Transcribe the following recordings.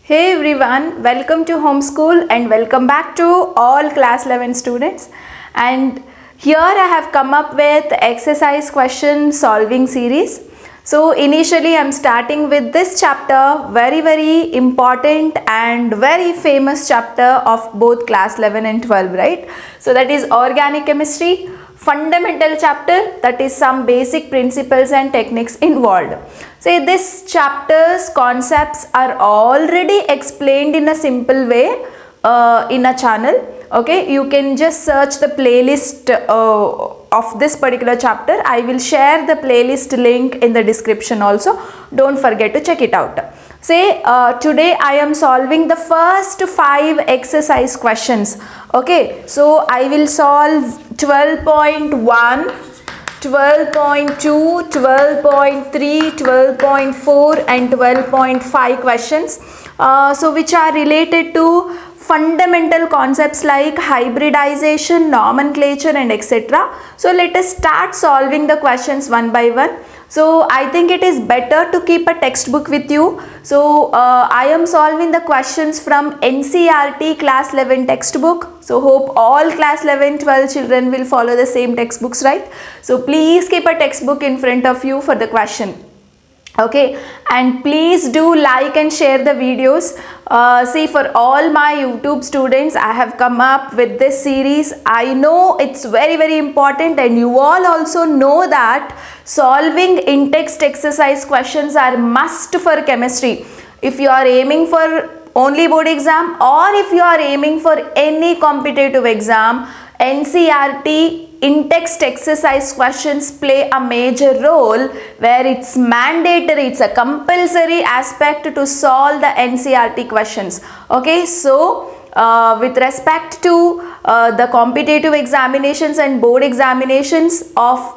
Hey everyone, welcome to Homeschool and welcome back to all class 11 students. And here I have come up with exercise question solving series. So initially I'm starting with this chapter, very important and very famous chapter of both class 11 and 12, right? So that is organic chemistry, fundamental chapter, that is some basic principles and techniques involved. Say this chapter's concepts are already explained in a simple way in a channel. Okay, you can just search the playlist of this particular chapter. I will share the playlist link in the description also. Don't forget to check it out. Say today I am solving the first 5 exercise questions. Okay, so I will solve 12.1, 12.2, 12.3, 12.4 and 12.5 questions. So which are related to fundamental concepts like hybridization, nomenclature and etc. So let us start solving the questions one by one. So I think it is better to keep a textbook with you. So I am solving the questions from NCERT class 11 textbook. So hope all class 11, 12 children will follow the same textbooks, right? So please keep a textbook in front of you for the question. Okay, and please do like and share the videos. See, for all my YouTube students, I have come up with this series. I know it's very important, and you all also know that solving in-text exercise questions are must for chemistry. If you are aiming for only board exam or if you are aiming for any competitive exam, NCERT in-text exercise questions play a major role where it's mandatory, it's a compulsory aspect to solve the NCERT questions. Okay, so with respect to the competitive examinations and board examinations of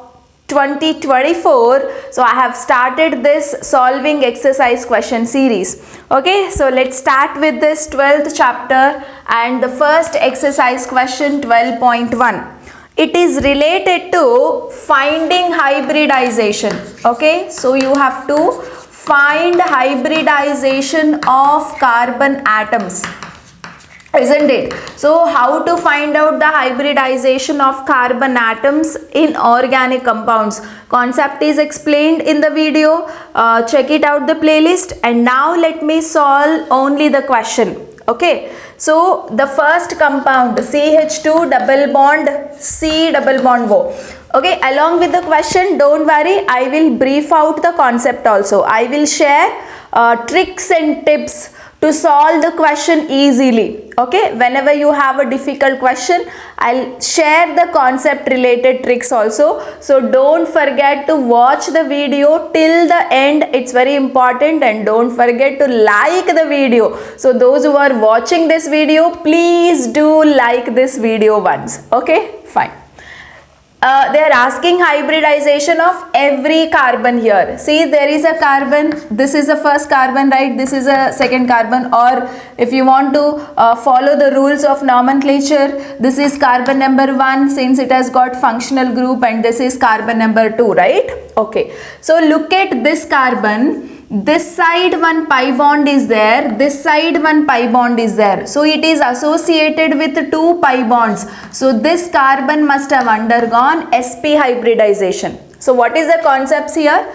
2024, so I have started this solving exercise question series. Okay, so let's start with this 12th chapter and the first exercise question 12.1. It is related to finding hybridization. Okay, so you have to find hybridization of carbon atoms, isn't it? So how to find out the hybridization of carbon atoms in organic compounds? Concept is explained in the video. Check it out, the playlist. And now let me solve only the question. Okay, so the first compound CH2 double bond C double bond O. Okay, along with the question, don't worry, I will brief out the concept also. I will share tricks and tips to solve the question easily. Okay, whenever you have a difficult question, I'll share the concept related tricks also. So don't forget to watch the video till the end. It's very important, and don't forget to like the video. So those who are watching this video, please do like this video once. Okay, fine. They are asking hybridization of every carbon here. See, there is a carbon, this is the first carbon, right? This is a second carbon, or if you want to follow the rules of nomenclature, this is carbon number 1 since it has got functional group, and this is carbon number 2, right? Okay, so look at this carbon. This side one pi bond is there, this side one pi bond is there. So it is associated with 2 pi bonds. So this carbon must have undergone sp hybridization. So what is the concepts here?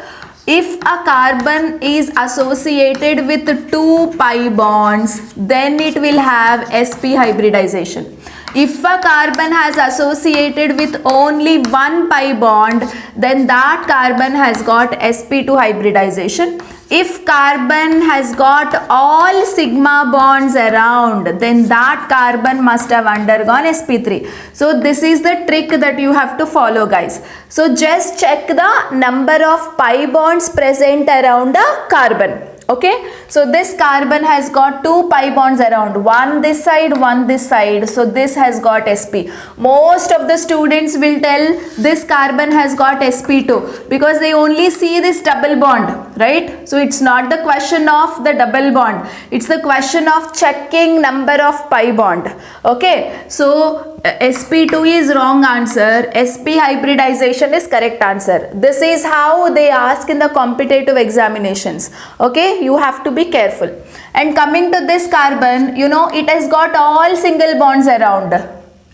If a carbon is associated with 2 pi bonds, then it will have sp hybridization. If a carbon has associated with only 1 pi bond, then that carbon has got sp2 hybridization. If carbon has got all sigma bonds around, then that carbon must have undergone sp3. So this is the trick that you have to follow, guys. So just check the number of pi bonds present around a carbon. Okay, so this carbon has got 2 pi bonds around, one this side, one this side. So this has got sp. Most of the students will tell this carbon has got sp2 because they only see this double bond, right? So it's not the question of the double bond, it's the question of checking number of pi bond. Okay, so sp2 is wrong answer, sp hybridization is correct answer. This is how they ask in the competitive examinations. Okay, you have to be careful. And coming to this carbon, you know, it has got all single bonds around,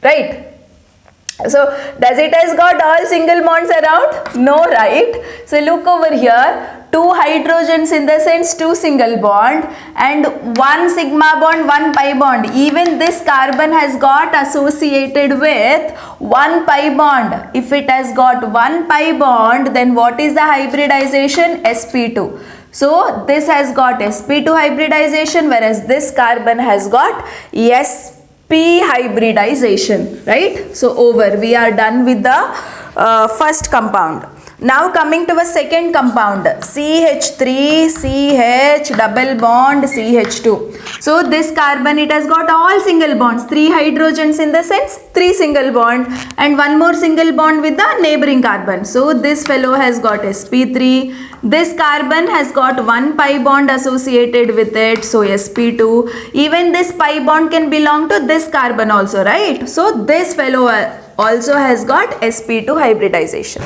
right? So does it has got all single bonds around? No, right? So look over here, 2 hydrogens in the sense 2 single bond and 1 sigma bond, 1 pi bond. Even this carbon has got associated with 1 pi bond. If it has got 1 pi bond, then what is the hybridization? sp2. So this has got sp2 hybridization, whereas this carbon has got sp hybridization, right? So over, we are done with the first compound. Now coming to a second compound, CH3, CH, double bond, CH2. So this carbon, it has got all single bonds, 3 hydrogens in the sense 3 single bond and 1 more single bond with the neighboring carbon. So this fellow has got sp3. This carbon has got 1 pi bond associated with it, so sp2. Even this pi bond can belong to this carbon also, right? So this fellow also has got sp2 hybridization.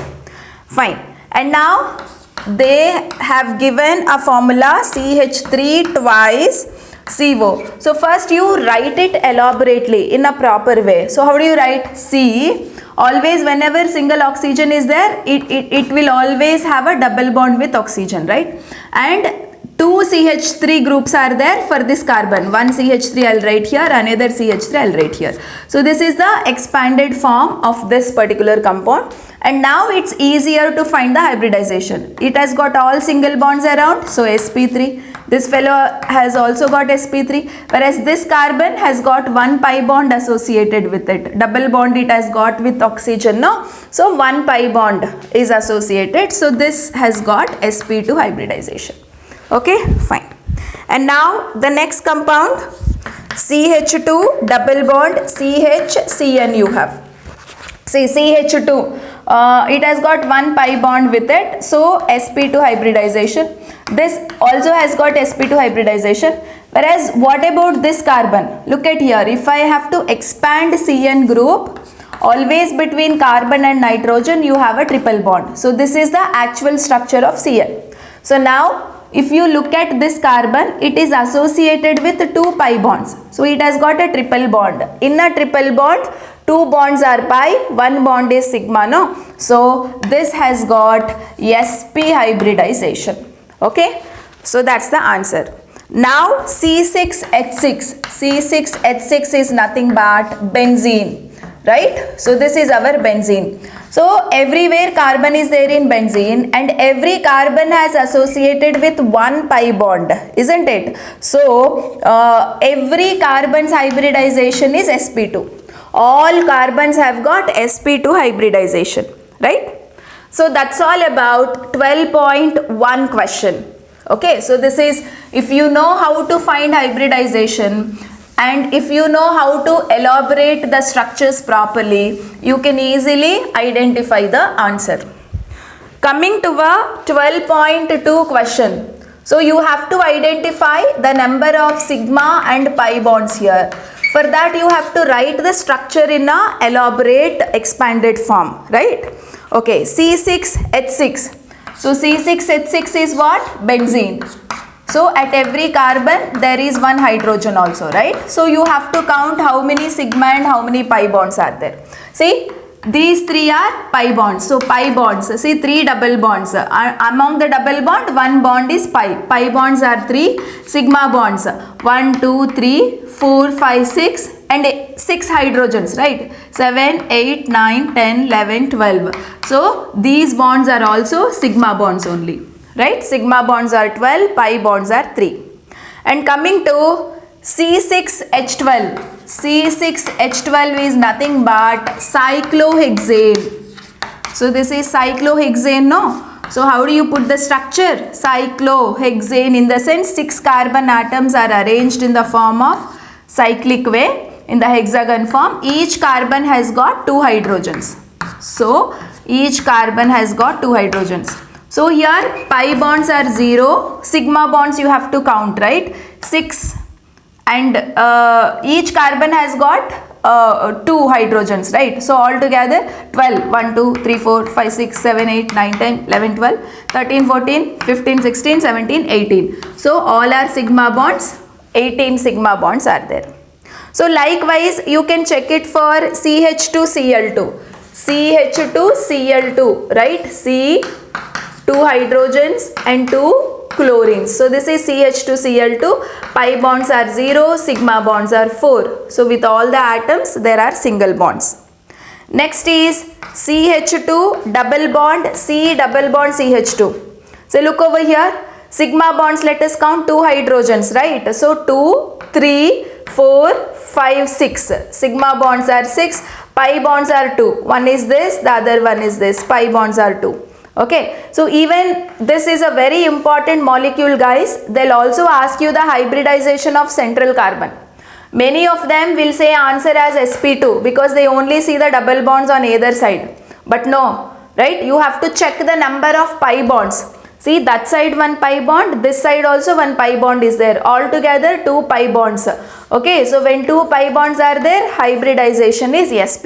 Fine. And now they have given a formula CH3 twice CO. So first you write it elaborately in a proper way. So how do you write? C. Always whenever single oxygen is there, it will always have a double bond with oxygen, right? And 2 CH3 groups are there for this carbon. 1 CH3 I'll write here, another CH3 I'll write here. So this is the expanded form of this particular compound. And now it's easier to find the hybridization. It has got all single bonds around, so sp3. This fellow has also got sp3, whereas this carbon has got 1 pi bond associated with it. Double bond it has got with oxygen, no? So 1 pi bond is associated. So this has got sp2 hybridization. Okay, fine. And now the next compound, CH2 double bond CHCN you have. See, CH2, it has got 1 pi bond with it, so sp2 hybridization. This also has got sp2 hybridization. Whereas what about this carbon? Look at here, if I have to expand CN group, always between carbon and nitrogen you have a triple bond. So this is the actual structure of CN. So now if you look at this carbon, it is associated with 2 pi bonds. So it has got a triple bond. In a triple bond, 2 bonds are pi, 1 bond is sigma, no? So this has got sp hybridization. Okay, so that's the answer. Now C6H6. C6H6 is nothing but benzene, right? So this is our benzene. So everywhere carbon is there in benzene and every carbon has associated with 1 pi bond, isn't it? So every carbon's hybridization is sp2. All carbons have got sp2 hybridization, right? So that's all about 12.1 question. Okay, so this is, if you know how to find hybridization and if you know how to elaborate the structures properly, you can easily identify the answer. Coming to a 12.2 question. So you have to identify the number of sigma and pi bonds here. For that you have to write the structure in a elaborate expanded form, right? Okay, C6H6. So C6H6 is what? Benzene. So at every carbon there is 1 hydrogen also, right? So you have to count how many sigma and how many pi bonds are there. See, these 3 are pi bonds. So pi bonds, see 3 double bonds. Among the double bond, 1 bond is pi. Pi bonds are 3, sigma bonds 1, 2, 3, 4, 5, 6 and 6 hydrogens, right? 7, 8, 9, 10, 11, 12. So these bonds are also sigma bonds only, right? Sigma bonds are 12, pi bonds are 3. And coming to C6H12. C6H12 is nothing but cyclohexane. So this is cyclohexane, no? So how do you put the structure? Cyclohexane, in the sense 6 carbon atoms are arranged in the form of cyclic way in the hexagon form. Each carbon has got 2 hydrogens. So each carbon has got 2 hydrogens. So here pi bonds are 0, sigma bonds you have to count, right? 6 and each carbon has got 2 hydrogens, right? So altogether 12, 1, 2, 3, 4, 5, 6, 7, 8, 9, 10, 11, 12, 13, 14, 15, 16, 17, 18. So all are sigma bonds, 18 sigma bonds are there. So likewise you can check it for CH2Cl2. CH2Cl2, right? C, 2 hydrogens and 2 chlorines. So this is CH2Cl2. Pi bonds are 0, sigma bonds are 4. So with all the atoms there are single bonds. Next is CH2 double bond, C double bond CH2. So look over here, sigma bonds, let us count 2 hydrogens, right? So 2, 3, 4, 5, 6. Sigma bonds are 6, pi bonds are 2. One is this, the other one is this. Pi bonds are 2. Okay, so even this is a very important molecule, guys. They'll also ask you the hybridization of central carbon. Many of them will say answer as sp2 because they only see the double bonds on either side. But no, right? You have to check the number of pi bonds. See, that side 1 pi bond, this side also 1 pi bond is there. Altogether 2 pi bonds. Okay, so when 2 pi bonds are there, hybridization is sp.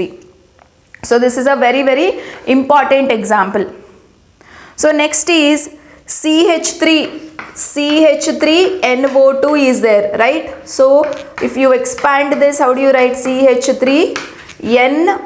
So this is a very, very important example. So next is CH3. CH3NO2 is there, right? So if you expand this, how do you write CH3 N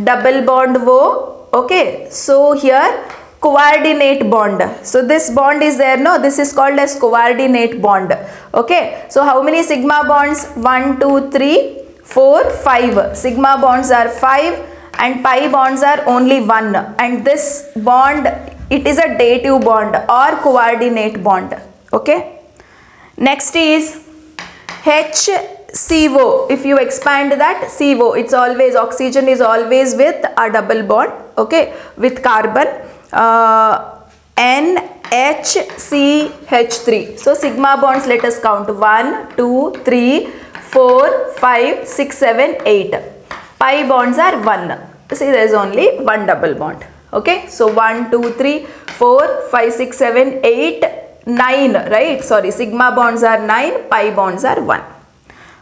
double bond O? Okay, so here coordinate bond. So this bond is there, no? This is called as coordinate bond. Okay, so how many sigma bonds? 1, 2, 3, 4, 5. Sigma bonds are 5 and pi bonds are only 1. And this bond, it is a dative bond or coordinate bond. Okay. Next is HCO. If you expand that, CO, it's always, oxygen is always with a double bond. Okay, with carbon. NHCH3. So sigma bonds, let us count 1, 2, 3, 4, 5, 6, 7, 8. Pi bonds are 1. See, there is only one double bond. Okay, so 1, 2, 3, 4, 5, 6, 7, 8, 9, right? Sorry, sigma bonds are 9, pi bonds are 1.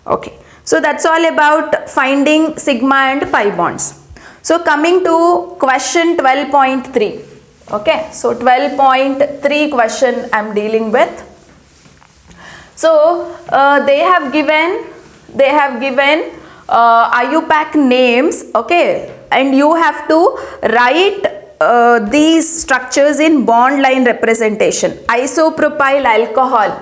Okay, so that's all about finding sigma and pi bonds. So coming to question 12.3. Okay, so 12.3 question I am dealing with. So they have given IUPAC names, okay, and you have to write these structures in bond line representation. Isopropyl alcohol,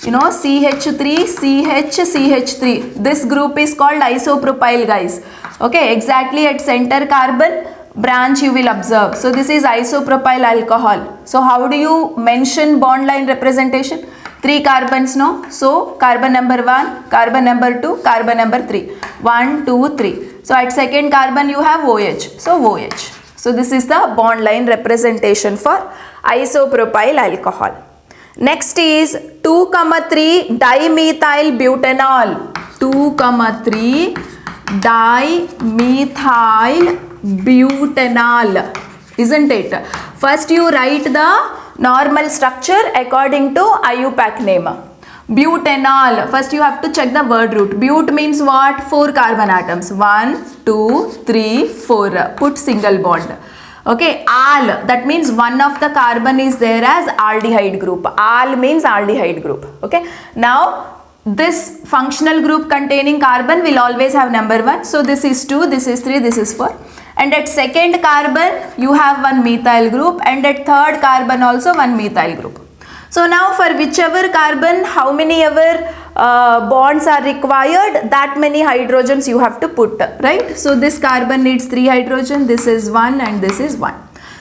you know, CH3, CH, CH3. This group is called isopropyl, guys. Okay, exactly at center carbon branch you will observe. So this is isopropyl alcohol. So how do you mention bond line representation? 3 carbons, no? So carbon number 1, carbon number 2, carbon number 3. 1, 2, 3. So at second carbon you have OH. So OH. So this is the bond line representation for isopropyl alcohol. Next is 2,3 dimethyl butanol. 2,3 dimethyl butanol, isn't it? First you write the normal structure according to IUPAC name. Butanol, first you have to check the word root. But means what? 4 carbon atoms. 1, 2, 3, 4. Put single bond. Okay, al, that means one of the carbon is there as aldehyde group. Al means aldehyde group. Okay, now this functional group containing carbon will always have number 1. So this is 2, this is 3, this is 4. And at second carbon you have one methyl group, and at third carbon also one methyl group. So now for whichever carbon how many ever bonds are required, that many hydrogens you have to put, right? So this carbon needs 3 hydrogen, this is 1 and this is 1.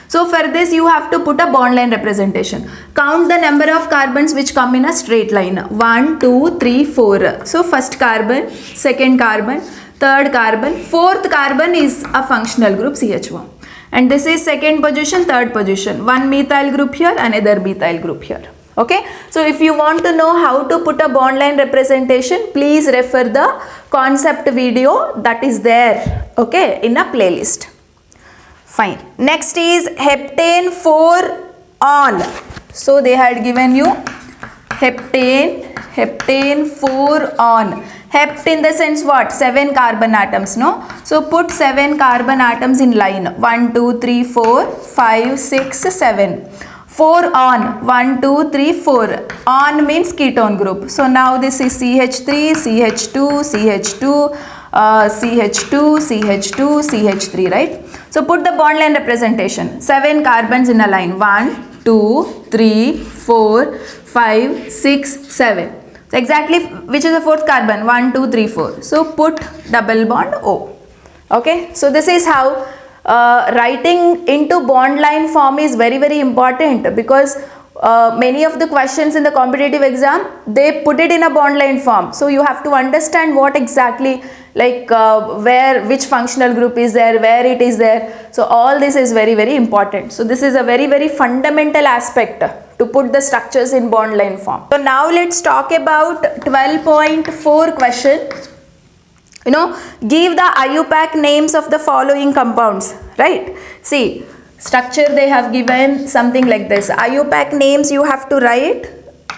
So for this you have to put a bond line representation. Count the number of carbons which come in a straight line. 1, 2, 3, 4. So first carbon, second carbon, third carbon, fourth carbon is a functional group CH1. And this is second position, third position. One methyl group here, another methyl group here. Okay, so if you want to know how to put a bond line representation, please refer the concept video that is there, okay, in a playlist. Fine. Next is heptane 4 on. So they had given you heptane 4 on. Hept in the sense what? 7 carbon atoms, no? So put 7 carbon atoms in line. 1, 2, 3, 4, 5, 6, 7. 4 on, 1, 2, 3, 4. On means ketone group. So now this is CH3, CH2, CH2, CH2, CH2, CH3, right? So put the bond line representation. 7 carbons in a line. 1, 2, 3, 4, 5, 6, 7. So exactly which is the fourth carbon? 1, 2, 3, 4. So put double bond O. Okay. So this is how writing into bond line form is very, very important, because many of the questions in the competitive exam, they put it in a bond line form. So you have to understand what exactly, like which functional group is there, where it is there. So all this is very, very important. So this is a very, very fundamental aspect to put the structures in bond line form. So now let's talk about 12.4 question. You know, give the IUPAC names of the following compounds, right? See, structure they have given something like this. IUPAC names you have to write.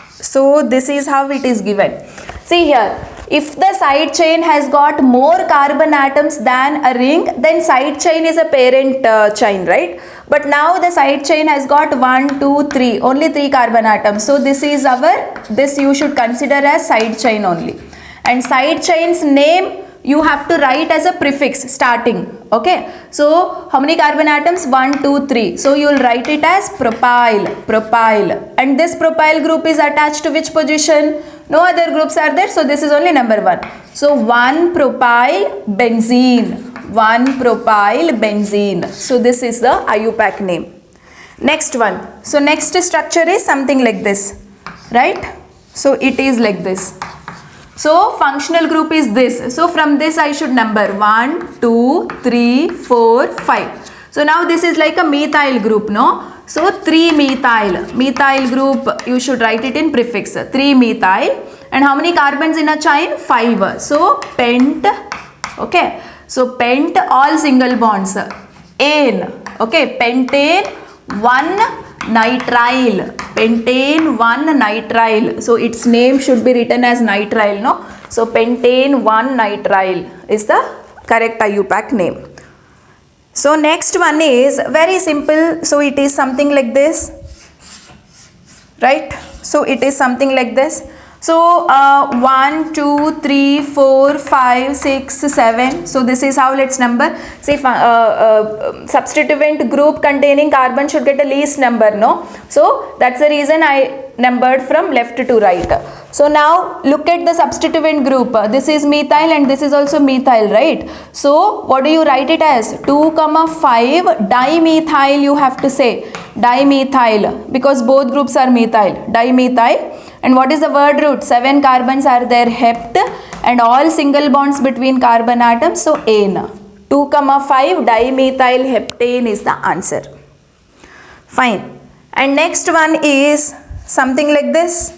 So this is how it is given. See here, if the side chain has got more carbon atoms than a ring, then side chain is a parent chain, right? But now the side chain has got 1, 2, 3, only 3 carbon atoms. So this is this you should consider as side chain only. And side chain's name you have to write as a prefix starting. Okay, so how many carbon atoms? 1, 2, 3. So you will write it as propyl, propyl. And this propyl group is attached to which position? No other groups are there, so this is only number 1. So 1 propyl benzene, 1 propyl benzene. So this is the IUPAC name. Next one. So next structure is something like this, right? So it is like this. So functional group is this. So from this I should number 1, 2, 3, 4, 5. So now this is like a methyl group, no? So 3 methyl. Methyl group you should write it in prefix. 3 methyl. And how many carbons in a chain? 5. So pent. Okay. So pent, all single bonds. Ane. Okay. Pentane 1 nitrile, pentane 1 nitrile. So its name should be written as nitrile, no? So pentane 1 nitrile is the correct IUPAC name. So next one is very simple. So it is something like this, right? So it is something like this. So 1, 2, 3, 4, 5, 6, 7. So this is how let's number. See, substituent group containing carbon should get a least number, no? So that's the reason I numbered from left to right. So now look at the substituent group. This is methyl and this is also methyl, right? So what do you write it as? 2, 5 dimethyl you have to say. Dimethyl, because both groups are methyl. Dimethyl. And what is the word root? 7 carbons are there, hept, and all single bonds between carbon atoms, so ane. 2, 5 dimethyl heptane is the answer. Fine. And next one is something like this,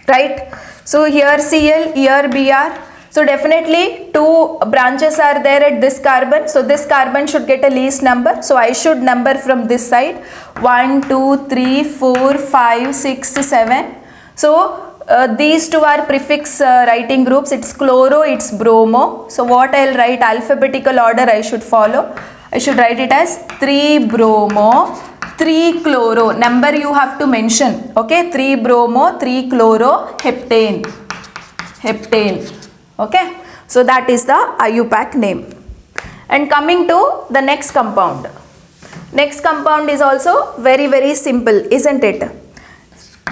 right? So here Cl, here Br. So definitely 2 branches are there at this carbon. So this carbon should get a least number. So I should number from this side. 1, 2, 3, 4, 5, 6, 7. So these two are prefix writing groups. It's chloro, it's bromo. So what I'll write, alphabetical order I should follow. I should write it as 3 bromo, 3 chloro. Number you have to mention. Okay, 3 bromo, 3 chloro, heptane. Heptane. Okay, so that is the IUPAC name. And coming to the next compound. Next compound is also very, very simple, isn't it?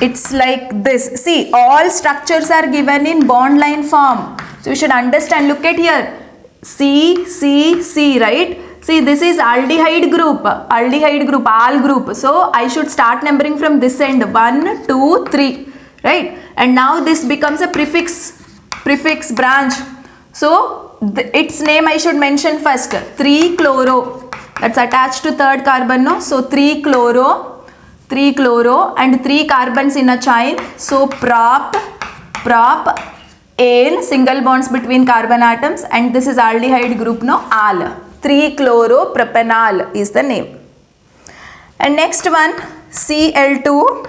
It's like this. See, all structures are given in bond line form. So you should understand. Look at here. C, C, C, right? See, this is aldehyde group. Aldehyde group, al group. So I should start numbering from this end. 1, 2, 3, right? And now this becomes a prefix branch. So its name I should mention first. 3 chloro. That's attached to third carbon, no? So 3 chloro, and 3 carbons in a chain. So prop, ane, single bonds between carbon atoms, and this is aldehyde group, no? Al. 3 chloro propanol is the name. And next one, Cl2.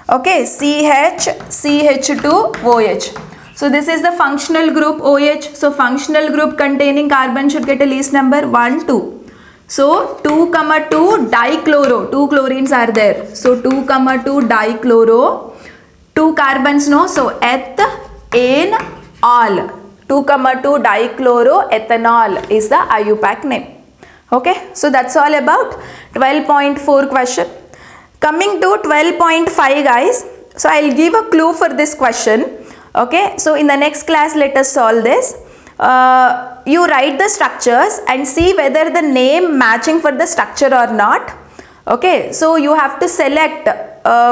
Okay, CH2, OH. So this is the functional group OH. So functional group containing carbon should get a least number 1, 2. So 2, 2 dichloro, 2 chlorines are there. So 2, 2 dichloro, 2 carbons no, so eth, ane, all. 2, 2 dichloroethanol is the IUPAC name. Okay, so that's all about 12.4 question. Coming to 12.5 guys, so I'll give a clue for this question. Okay, so in the next class let us solve this. You write the structures and see whether the name matching for the structure or not. Okay, so you have to select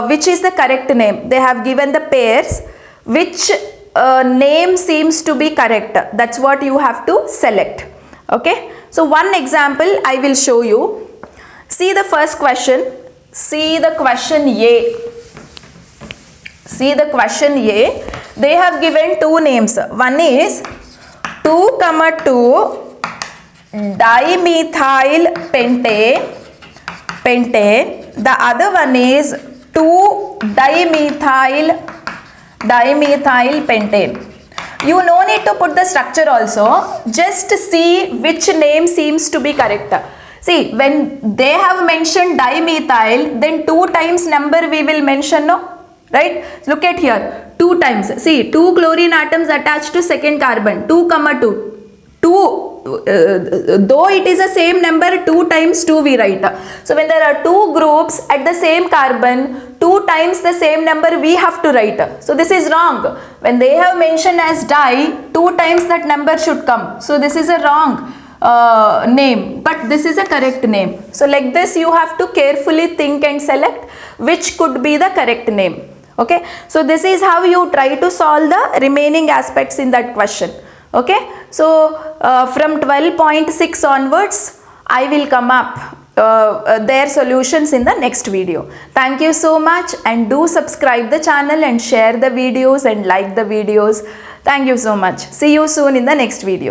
which is the correct name. They have given the pairs, which name seems to be correct. That's what you have to select. Okay, so one example I will show you. See the first question. See the question A. See the question A. They have given two names. One is 2, 2 dimethyl pentane. The other one is 2 dimethyl pentane. You no need to put the structure also. Just see which name seems to be correct. See, when they have mentioned dimethyl, then 2 times number we will mention, no? Right? Look at here. 2 times. See, 2 chlorine atoms attached to second carbon. 2, 2. Though it is the same number, 2 times 2 we write. So when there are 2 groups at the same carbon, 2 times the same number we have to write. So this is wrong. When they have mentioned as di, 2 times that number should come. So this is a wrong name, but this is a correct name. So like this you have to carefully think and select which could be the correct name. Okay, so this is how you try to solve the remaining aspects in that question. Okay, so from 12.6 onwards I will come up their solutions in the next video. Thank you so much, and do subscribe the channel and share the videos and like the videos. Thank you so much. See you soon in the next video.